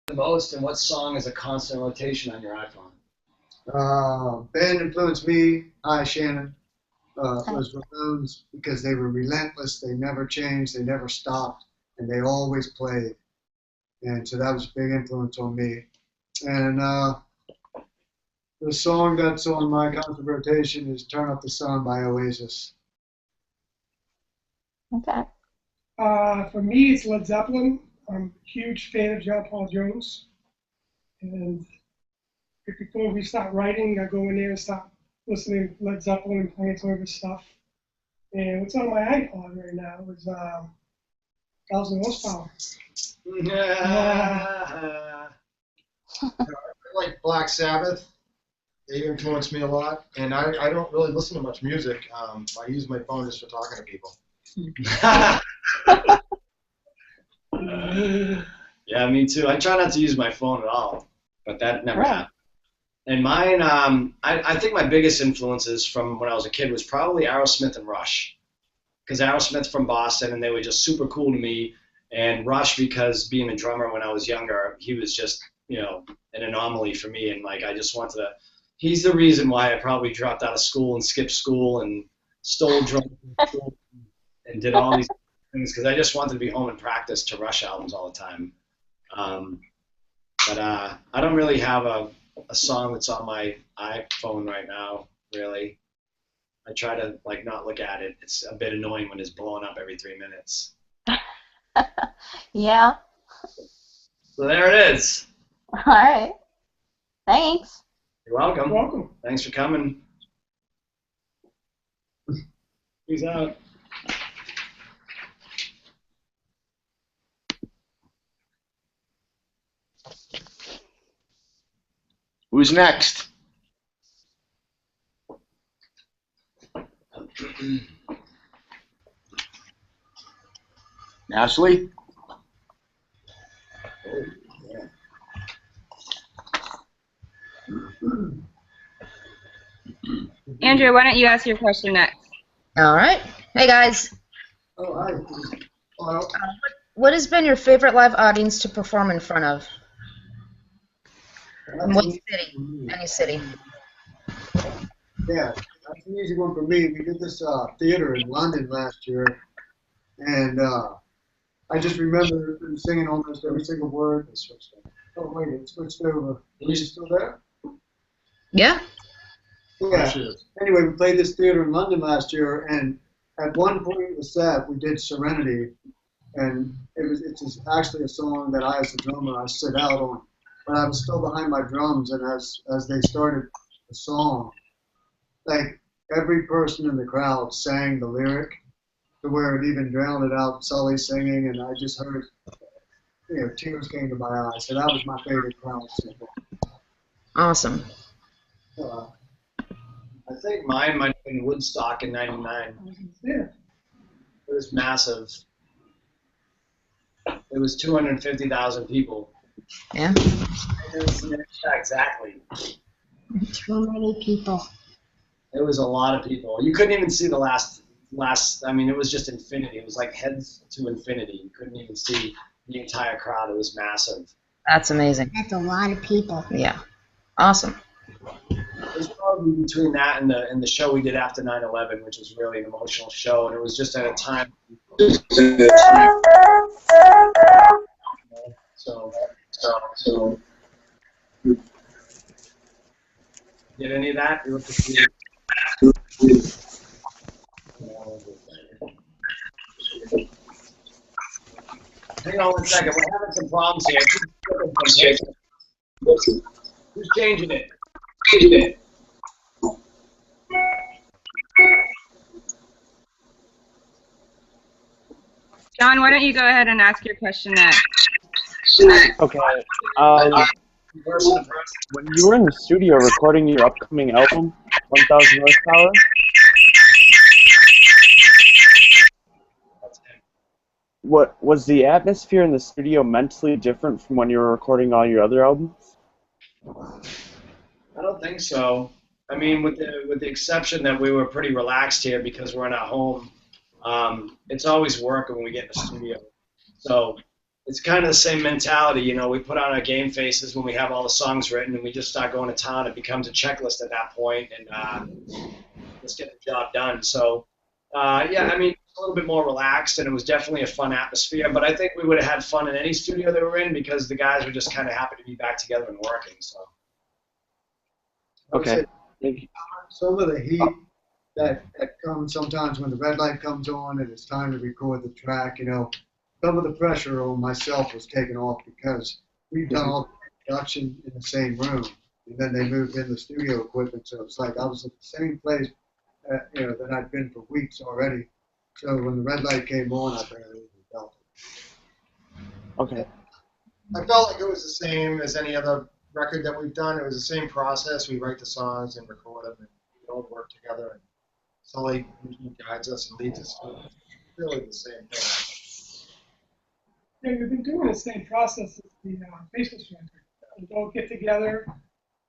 the most, and what song is a constant rotation on your iPhone? Band influenced me, Hi Shannon, was Ramones because they were relentless, they never changed, they never stopped, and they always played. And so that was a big influence on me. And the song that's on my constant rotation is Turn Up the Sun by Oasis. Okay. For me, it's Led Zeppelin. I'm a huge fan of John Paul Jones. And before we start writing, I go in there and start listening to Led Zeppelin and playing some of his stuff. And what's on my iPod right now is 1,000 horsepower. I like Black Sabbath. They influenced me a lot. And I don't really listen to much music. I use my phone just for talking to people. Yeah, me too. I try not to use my phone at all, but that never happened. And mine, I think my biggest influences from when I was a kid was probably Aerosmith and Rush, because Aerosmith from Boston, and they were just super cool to me, and Rush because being a drummer when I was younger, he was just, you know, an anomaly for me, and like I just wanted to. He's the reason why I probably dropped out of school and skipped school and stole drums from school and did all these things because I just wanted to be home and practice to Rush albums all the time. But I don't really have a song that's on my iPhone right now, really. I try to like not look at it. It's a bit annoying when it's blowing up every 3 minutes. Yeah. So there it is. All right. Thanks. You're welcome. You're welcome. Thanks for coming. Peace out. Who's next? Ashley? Andrew, why don't you ask your question next? All right. Hey, guys. Oh, hi. Hello. What has been your favorite live audience to perform in front of? In what city? Any city. Yeah, that's an easy one for me. We did this theater in London last year, and I just remember singing almost every single word. It switched over. Oh, wait, it switched over. Are you still there? Yeah. Yeah. Anyway, we played this theater in London last year, and at one point in the set, we did Serenity, and it's actually a song that I, as a drummer, I sit out on. But I was still behind my drums, and as they started the song, like every person in the crowd sang the lyric to where it even drowned it out, Sully singing, and I just heard, you know, tears came to my eyes. So that was my favorite crowd so far. Awesome. I think mine might have been Woodstock in '99. Yeah. It was massive. It was 250,000 people. Yeah. Exactly. Too many people. It was a lot of people. You couldn't even see the last. I mean, it was just infinity. It was like heads to infinity. You couldn't even see the entire crowd. It was massive. That's amazing. That's a lot of people. Yeah. Awesome. It was probably between that and the show we did after 9/11, which was really an emotional show, and it was just at a time. So. Did any of that? Hang on one second. We're having some problems here. Who's changing it? John, why don't you go ahead and ask your question next? Okay. When you were in the studio recording your upcoming album, 1,000 Horsepower, what was the atmosphere in the studio mentally different from when you were recording all your other albums? I don't think so. I mean, with the exception that we were pretty relaxed here because we're in our home. It's always work when we get in the studio. So it's kind of the same mentality. You know, we put on our game faces when we have all the songs written, and we just start going to town. It becomes a checklist at that point, and let's get the job done. So, yeah, I mean, a little bit more relaxed, and it was definitely a fun atmosphere. But I think we would have had fun in any studio they were in because the guys were just kind of happy to be back together and working. So. Okay. Thank you. Some of the heat that comes sometimes when the red light comes on and it's time to record the track, you know, some of the pressure on myself was taken off because we've done all the production in the same room, and then they moved in the studio equipment, so it's like I was at the same place, you know, that I'd been for weeks already. So when the red light came on, I barely even felt it. Okay. I felt like it was the same as any other record that we've done. It was the same process. We write the songs and record them, and we all work together. And Sully guides us and leads us to it. It's really the same thing. Yeah, we've been doing the same process as the Faceless record. We all get together,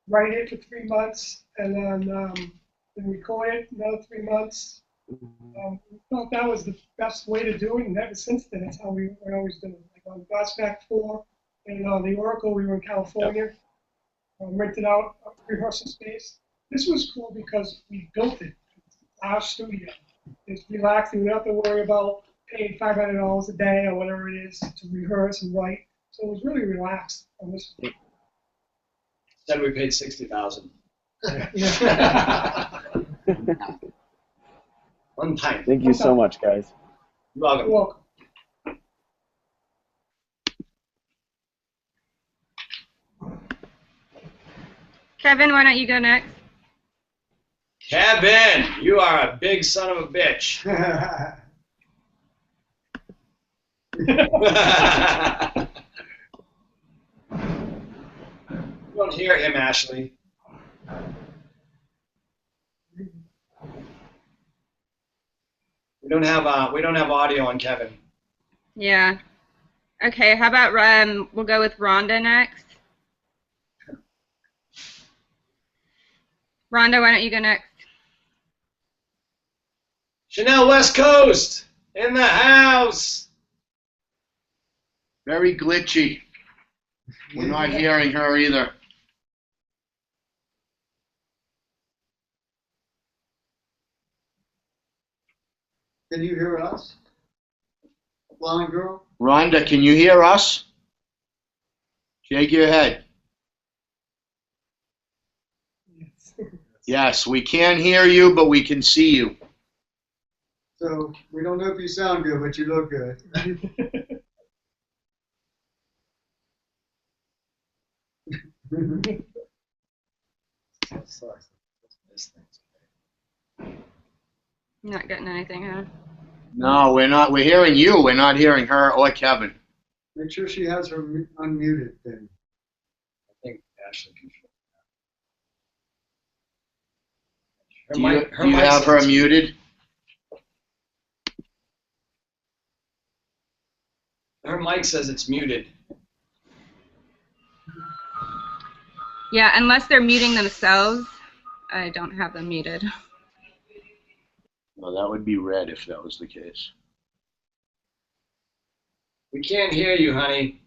write it for 3 months, and then record it another 3 months. We thought that was the best way to do it, and ever since then, that's how we always do it. Like on Godsmack tour and on the Oracle, we were in California, rented out a rehearsal space. This was cool because we built it. It's our studio. It's relaxing. We don't have to worry about paying $500 a day or whatever it is to rehearse and write. So it was really relaxed on this. Said we paid $60,000. One time. Thank you so much, guys. You're welcome. You're welcome. Kevin, why don't you go next? Kevin, you are a big son of a bitch. You don't hear him, Ashley. We don't have audio on Kevin. Yeah. Okay, how about we'll go with Rhonda next. Rhonda, why don't you go next? Chanel West Coast in the house. Very glitchy. We're not hearing her either. Can you hear us? Blonde girl? Rhonda, can you hear us? Shake your head. Yes, we can't hear you, but we can see you. So we don't know if you sound good, but you look good. Not getting anything, huh? No, we're not. We're hearing you. We're not hearing her or Kevin. Make sure she has her unmuted thing. I think Ashley can. Do you have her muted? Her mic says it's muted. Yeah, unless they're muting themselves, I don't have them muted. Well, that would be red if that was the case. We can't hear you, honey.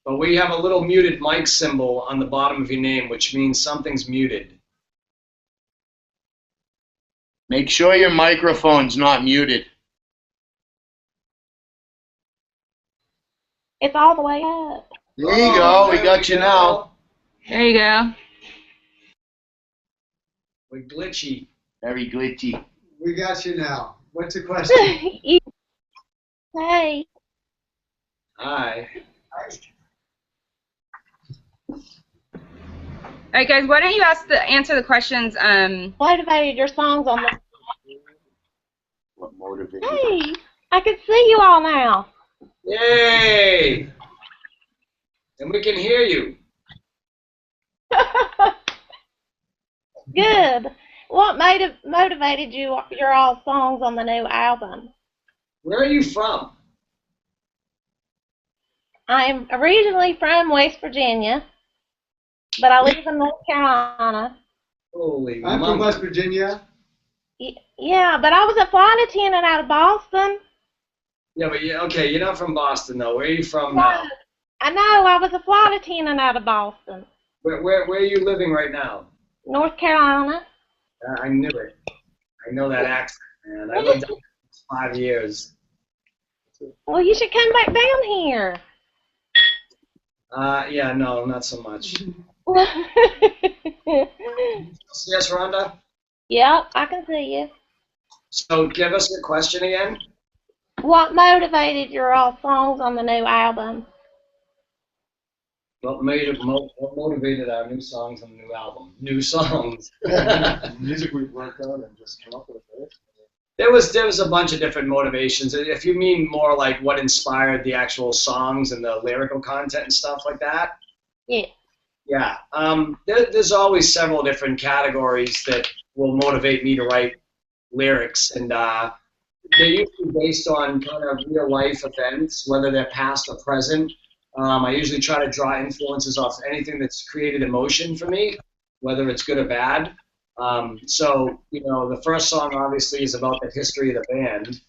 But we have a little muted mic symbol on the bottom of your name, which means something's muted. Make sure your microphone's not muted. It's all the way up. There you go. We got you now. There you go. We're glitchy. Very glitchy. We got you now. What's the question? Hey. Hi. All right, guys, why don't you answer the questions? What motivated your songs on the... What motivated? Hey, I can see you all now. Yay! And we can hear you. Good. What motivated your all songs on the new album? Where are you from? I'm originally from West Virginia, but I live in North Carolina. Holy I'm from West Virginia. Yeah, but I was a flight attendant out of Boston. Yeah, but okay, you're not from Boston though. Where are you from No, now? I know. I was a flight attendant out of Boston, Where are you living right now? North Carolina. I knew it. I know that accent, man. I lived there for 5 years. Well, you should come back down here. Yeah, no, not so much. Yes, Rhonda? Yep, I can see you. So give us your question again. What motivated your songs on the new album? What motivated our new songs on the new album? New songs. Music we've worked on and just come up with it. There was a bunch of different motivations. If you mean more like what inspired the actual songs and the lyrical content and stuff like that. Yeah. Yeah. There's always several different categories that will motivate me to write lyrics, and they're usually based on kind of real life events, whether they're past or present. I usually try to draw influences off anything that's created emotion for me, whether it's good or bad. So, the first song obviously is about the history of the band,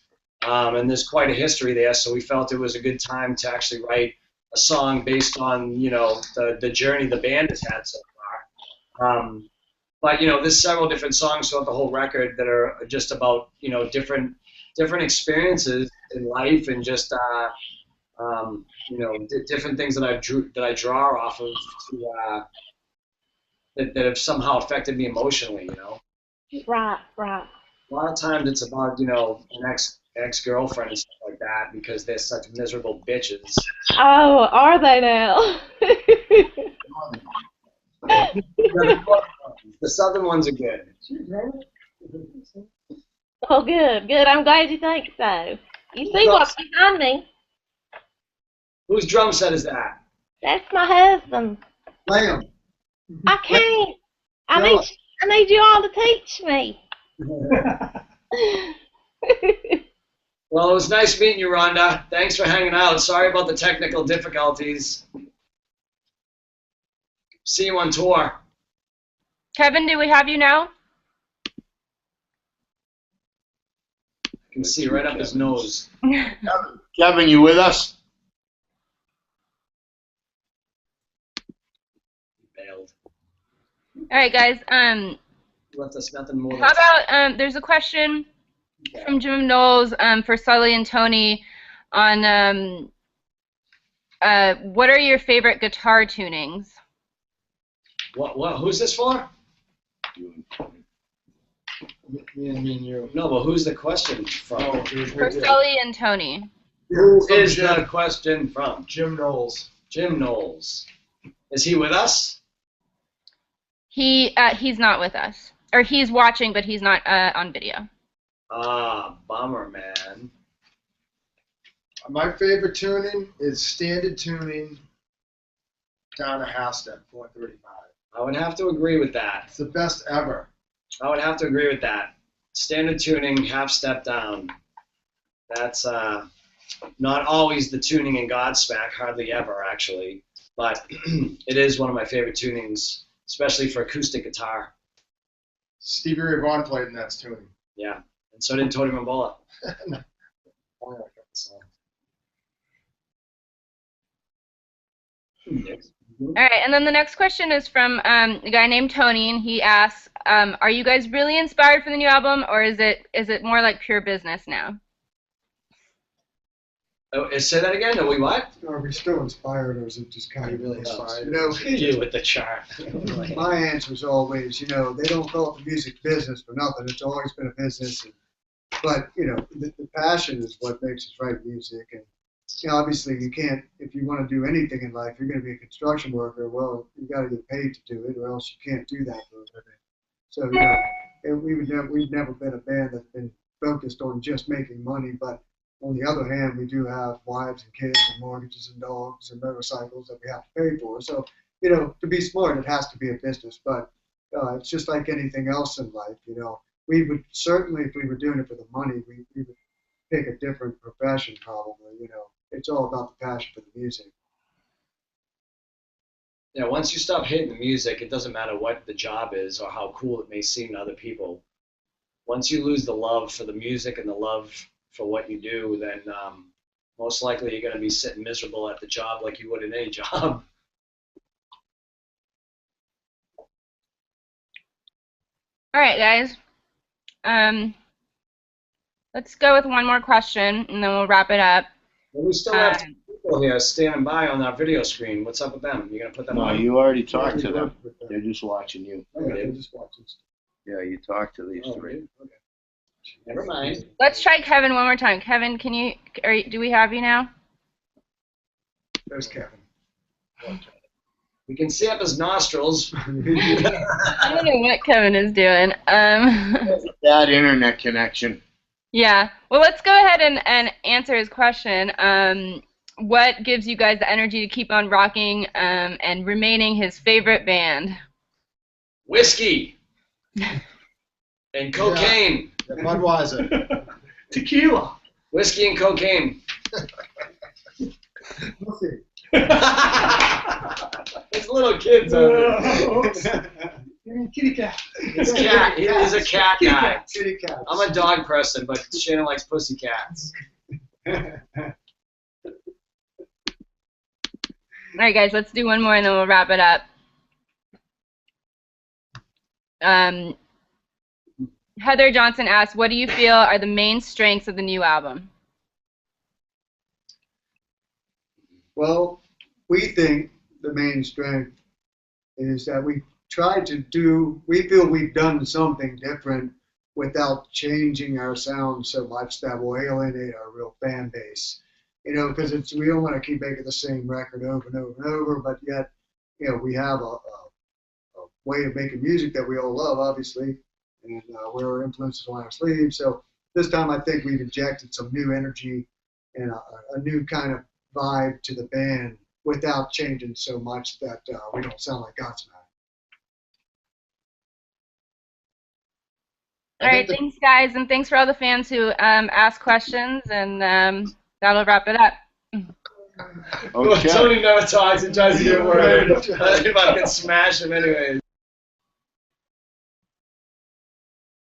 and there's quite a history there, so we felt it was a good time to actually write a song based on, the journey the band has had so far. But, there's several different songs throughout the whole record that are just about, different experiences in life and just, different things that I draw off of to, that have somehow affected me emotionally, Right. A lot of times it's about, an ex-girlfriend and stuff like that because they're such miserable bitches. Oh, are they now? The southern ones are good. Oh, good. I'm glad you think so. You see what's behind me? Whose drum set is that? That's my husband. Play 'em. I can't. I need you all to teach me. Well, it was nice meeting you, Rhonda. Thanks for hanging out. Sorry about the technical difficulties. See you on tour. Kevin, do we have you now? I can see right up his nose. Kevin, you with us? He bailed. All right, guys. Left us nothing more. How about there's a question from Jim Knowles for Sully and Tony on what are your favorite guitar tunings? What? Who's this for? Me and you. No, but who's the question from? For Sully and Tony. Who is the question from? Jim Knowles. Jim Knowles. Is he with us? He's not with us, or he's watching, but he's not on video. Ah, bummer, man. My favorite tuning is standard tuning down a half step, 435. I would have to agree with that. It's the best ever. I would have to agree with that. Standard tuning, half step down. That's not always the tuning in Godsmack, hardly ever actually, but it is one of my favorite tunings, especially for acoustic guitar. Stevie Ray Vaughan played in that tuning. Yeah, and so did Tony Mambola. All right, and then the next question is from a guy named Tony, and he asks, "Are you guys really inspired for the new album, or is it more like pure business now?" Oh, say that again. Are we what? Are we still inspired, or is it just kind of really inspired? You with the chart. My answer is always, they don't call it the music business for nothing. It's always been a business. But, the passion is what makes us write music. And, obviously you can't, if you want to do anything in life, you're going to be a construction worker. Well, you got to get paid to do it, or else you can't do that for a living. So, we've never been a band that's been focused on just making money. But on the other hand, we do have wives and kids and mortgages and dogs and motorcycles that we have to pay for. So, to be smart, it has to be a business. But it's just like anything else in life, We would certainly, if we were doing it for the money, we would pick a different profession probably, It's all about the passion for the music. Yeah, once you stop hitting the music, it doesn't matter what the job is or how cool it may seem to other people. Once you lose the love for the music and the love for what you do, then most likely you're going to be sitting miserable at the job like you would in any job. All right, guys. Let's go with one more question, and then we'll wrap it up. Well, we still have two people here standing by on our video screen. What's up with them? You going to put them No, on? you already talked to them. They're just watching you. Okay, just watch this. Yeah, you talked to these Oh, three. okay. Never mind. Let's try Kevin one more time. Kevin, can you? Do we have you now? There's Kevin. We can see up his nostrils. I don't know what Kevin is doing. Bad internet connection. Yeah. Well, let's go ahead and answer his question. What gives you guys the energy to keep on rocking and remaining his favorite band? Whiskey. And cocaine. Yeah, Budweiser. Tequila. Whiskey and cocaine. We'll see. There's little kids out there. You mean kitty cat. He's cat. He's a cat Kitty guy. cat. Kitty cats. I'm a dog person, but Shannon likes pussy cats. All right, guys. Let's do one more, and then we'll wrap it up. Heather Johnson asks, what do you feel are the main strengths of the new album? Well, we think the main strength is that we tried to do, we feel we've done something different without changing our sound so much that will alienate our real fan base. You know, because we don't want to keep making the same record over and over and over, but yet, you know, we have a way of making music that we all love, obviously, and wear our influences on our sleeves. So this time I think we've injected some new energy and a new kind of vibe to the band without changing so much that we don't sound like Godsmack. All right, thanks, guys, and thanks for all the fans who asked questions, and that'll wrap it up. Okay. Tony never talks and tries to get a word in. I think I can smash him anyways.